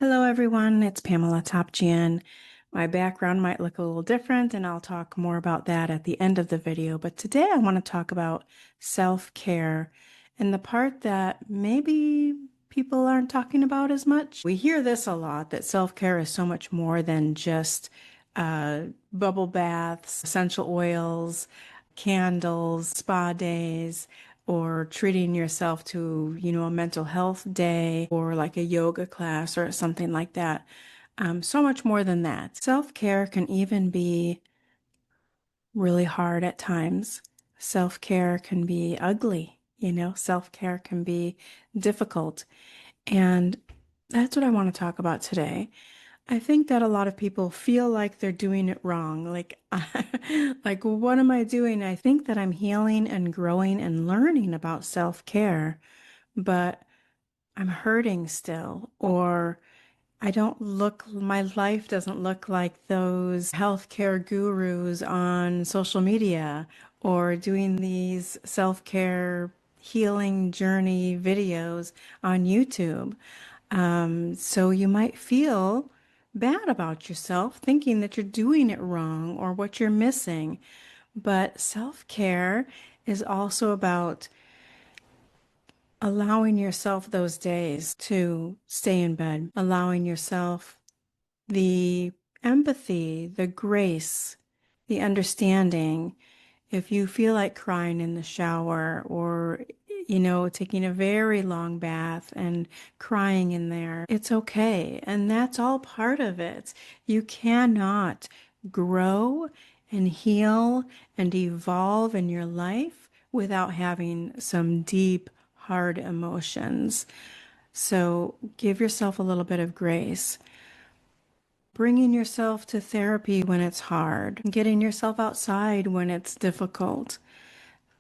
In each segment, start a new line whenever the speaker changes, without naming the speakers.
Hello, everyone. It's PamelaTopjian. My background might look a little different, and I'll talk more about that at the end of the video. But today I want to talk about self-care and the part that maybe people aren't talking about as much. We hear this a lot, that self-care is so much more than just bubble baths, essential oils, candles, spa days, or treating yourself to, a mental health day or like a yoga class or something like that. So much more than that. Self-care can even be really hard at times. Self-care can be ugly, self-care can be difficult. And that's what I want to talk about today. I think that a lot of people feel like they're doing it wrong. Like, like, what am I doing? I think that I'm healing and growing and learning about self-care, but I'm hurting still, or I don't look, my life doesn't look like those healthcare gurus on social media or doing these self-care healing journey videos on YouTube. So you might feel bad about yourself, thinking that you're doing it wrong or what you're missing. But self-care is also about allowing yourself those days to stay in bed, allowing yourself the empathy, the grace, the understanding. If you feel like crying in the shower or, taking a very long bath and crying in there, it's okay. And that's all part of it. You cannot grow and heal and evolve in your life without having some deep, hard emotions. So give yourself a little bit of grace. Bringing yourself to therapy when it's hard, getting yourself outside when it's difficult,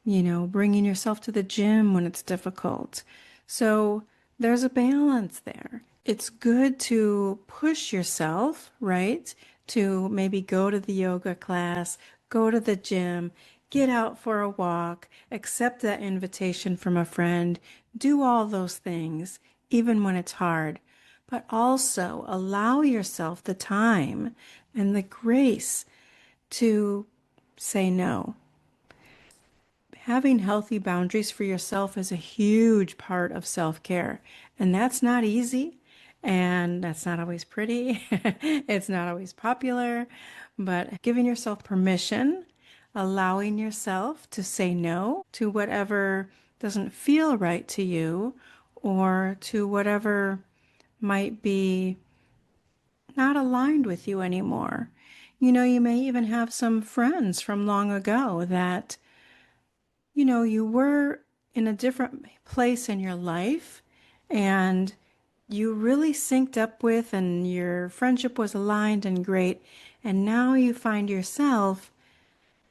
bringing yourself to the gym when it's difficult. So there's a balance there. It's good to push yourself, right? To maybe go to the yoga class, go to the gym, get out for a walk, accept that invitation from a friend, do all those things, even when it's hard. But also allow yourself the time and the grace to say no. Having healthy boundaries for yourself is a huge part of self-care, and that's not easy, and that's not always pretty. It's not always popular, but giving yourself permission, allowing yourself to say no to whatever doesn't feel right to you or to whatever might be not aligned with you anymore. You may even have some friends from long ago that you were in a different place in your life and you really synced up with, and your friendship was aligned and great. And now you find yourself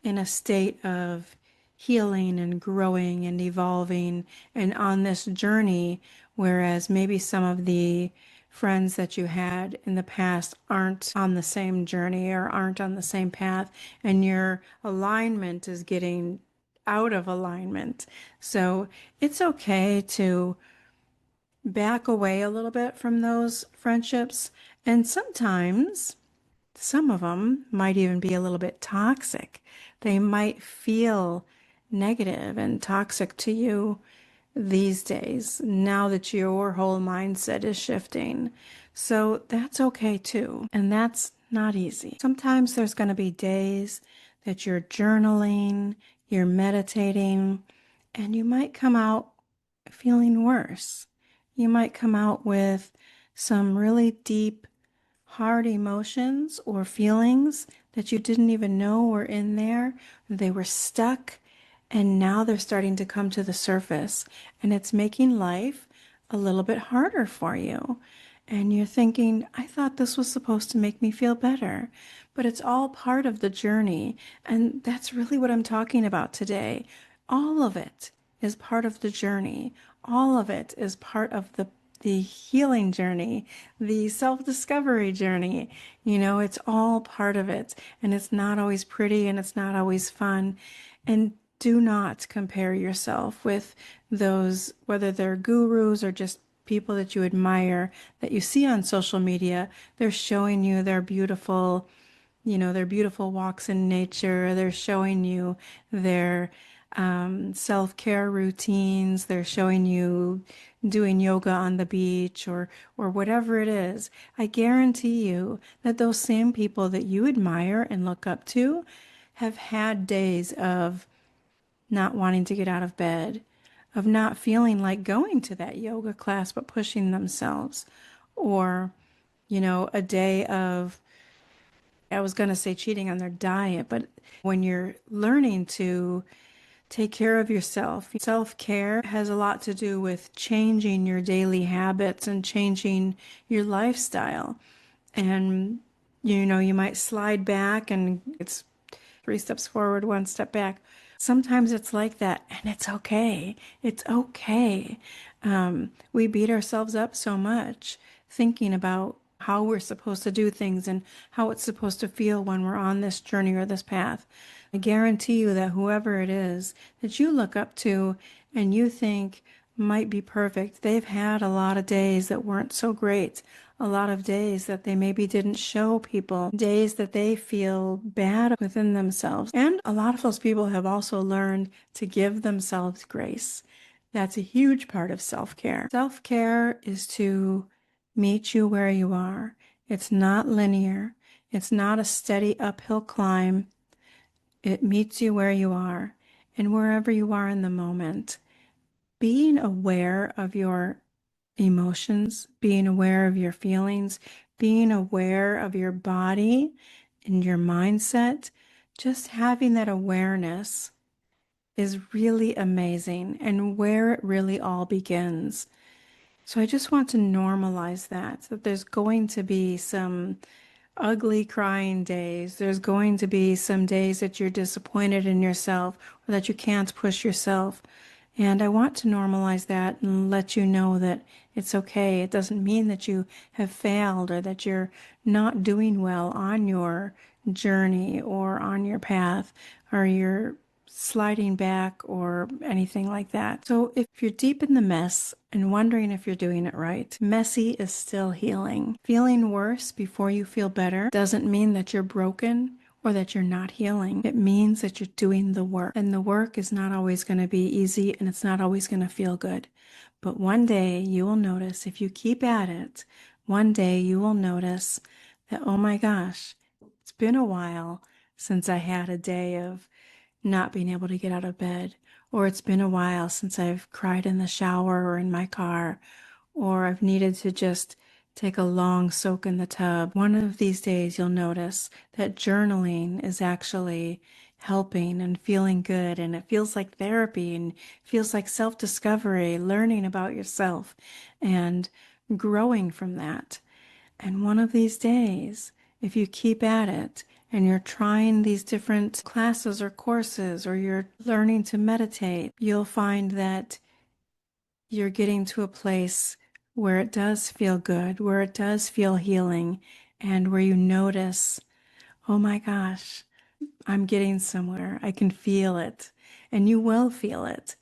in a state of healing and growing and evolving and on this journey, whereas maybe some of the friends that you had in the past aren't on the same journey or aren't on the same path, and your alignment is getting out of alignment. So it's okay to back away a little bit from those friendships. And sometimes some of them might even be a little bit toxic. They might feel negative and toxic to you these days, now that your whole mindset is shifting. So that's okay too. And that's not easy. Sometimes there's going to be days that you're journaling, you're meditating, and you might come out feeling worse. You might come out with some really deep, hard emotions or feelings that you didn't even know were in there. They were stuck, and now they're starting to come to the surface, and it's making life a little bit harder for you. And you're thinking, I thought this was supposed to make me feel better, but it's all part of the journey. And that's really what I'm talking about today. All of it is part of the journey. All of it is part of the healing journey, the self-discovery journey. It's all part of it. And it's not always pretty and it's not always fun. And do not compare yourself with those, whether they're gurus or just people that you admire that you see on social media. They're showing you their beautiful, their beautiful walks in nature. They're showing you their self-care routines. They're showing you doing yoga on the beach or whatever it is. I guarantee you that those same people that you admire and look up to have had days of not wanting to get out of bed, of not feeling like going to that yoga class, but pushing themselves. Or, a day of, I was going to say cheating on their diet, but when you're learning to take care of yourself, self-care has a lot to do with changing your daily habits and changing your lifestyle. And, you might slide back and it's 3 steps forward, 1 step back. Sometimes it's like that, and it's okay. It's okay. We beat ourselves up so much thinking about how we're supposed to do things and how it's supposed to feel when we're on this journey or this path. I guarantee you that whoever it is that you look up to and you think might be perfect, they've had a lot of days that weren't so great, a lot of days that they maybe didn't show people, days that they feel bad within themselves. And a lot of those people have also learned to give themselves grace. That's a huge part of self-care. Self-care is to meet you where you are. It's not linear. It's not a steady uphill climb. It meets you where you are and wherever you are in the moment. Being aware of your emotions, being aware of your feelings, being aware of your body and your mindset, just having that awareness is really amazing and where it really all begins. So I just want to normalize that there's going to be some ugly crying days. There's going to be some days that you're disappointed in yourself or that you can't push yourself. And I want to normalize that and let you know that it's okay. It doesn't mean that you have failed or that you're not doing well on your journey or on your path or you're sliding back or anything like that. So if you're deep in the mess and wondering if you're doing it right, messy is still healing. Feeling worse before you feel better doesn't mean that you're broken or that you're not healing. It means that you're doing the work. And the work is not always going to be easy and it's not always going to feel good. But one day you will notice, if you keep at it, one day you will notice that, oh my gosh, it's been a while since I had a day of not being able to get out of bed, or it's been a while since I've cried in the shower or in my car, or I've needed to just take a long soak in the tub. One of these days you'll notice that journaling is actually helping and feeling good, and it feels like therapy and feels like self-discovery, learning about yourself and growing from that. And one of these days, if you keep at it and you're trying these different classes or courses or you're learning to meditate, you'll find that you're getting to a place where it does feel good, where it does feel healing, and where you notice, oh my gosh, I'm getting somewhere. I can feel it. And you will feel it.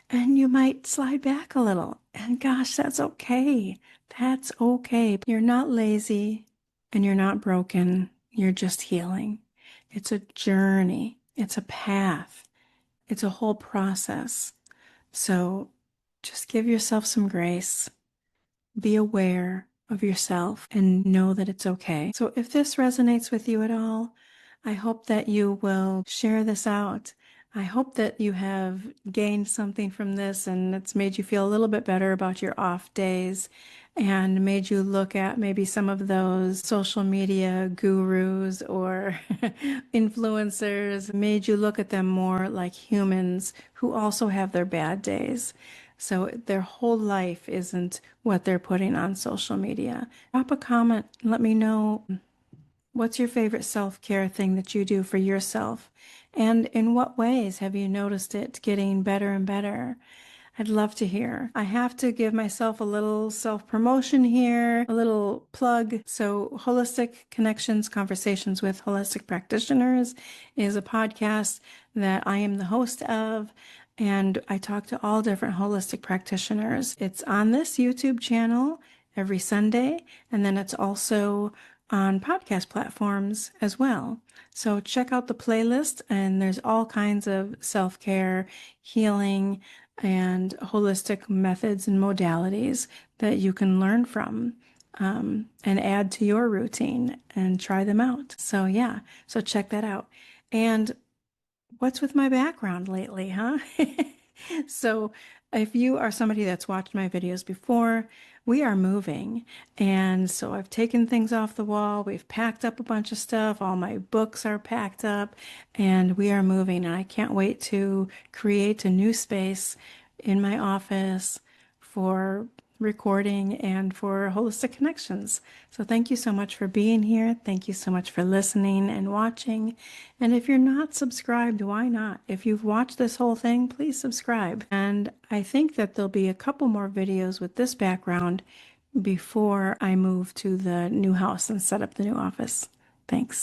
And you might slide back a little. And gosh, that's okay. That's okay. You're not lazy and you're not broken. You're just healing. It's a journey. It's a path. It's a whole process. So just give yourself some grace. Be aware of yourself and know that it's okay. So if this resonates with you at all, I hope that you will share this out. I hope that you have gained something from this and it's made you feel a little bit better about your off days and made you look at maybe some of those social media gurus or influencers, made you look at them more like humans who also have their bad days. So their whole life isn't what they're putting on social media. Drop a comment and let me know, what's your favorite self-care thing that you do for yourself? And in what ways have you noticed it getting better and better? I'd love to hear. I have to give myself a little self-promotion here, a little plug. So Holistic Connections, Conversations with Holistic Practitioners is a podcast that I am the host of. and I talk to all different holistic practitioners. It's on this YouTube channel every Sunday, and then it's also on podcast platforms as well. So check out the playlist, and there's all kinds of self-care, healing, and holistic methods and modalities that you can learn from, and add to your routine and try them out. So yeah, so check that out. And what's with my background lately, huh? So, if you are somebody that's watched my videos before, we are moving. And so I've taken things off the wall. We've packed up a bunch of stuff. All my books are packed up, and we are moving. And I can't wait to create a new space in my office for recording and for holistic connections. So thank you so much for being here. Thank you so much for listening and watching. And if you're not subscribed, why not? If you've watched this whole thing, please subscribe. And I think that there'll be a couple more videos with this background before I move to the new house and set up the new office. Thanks.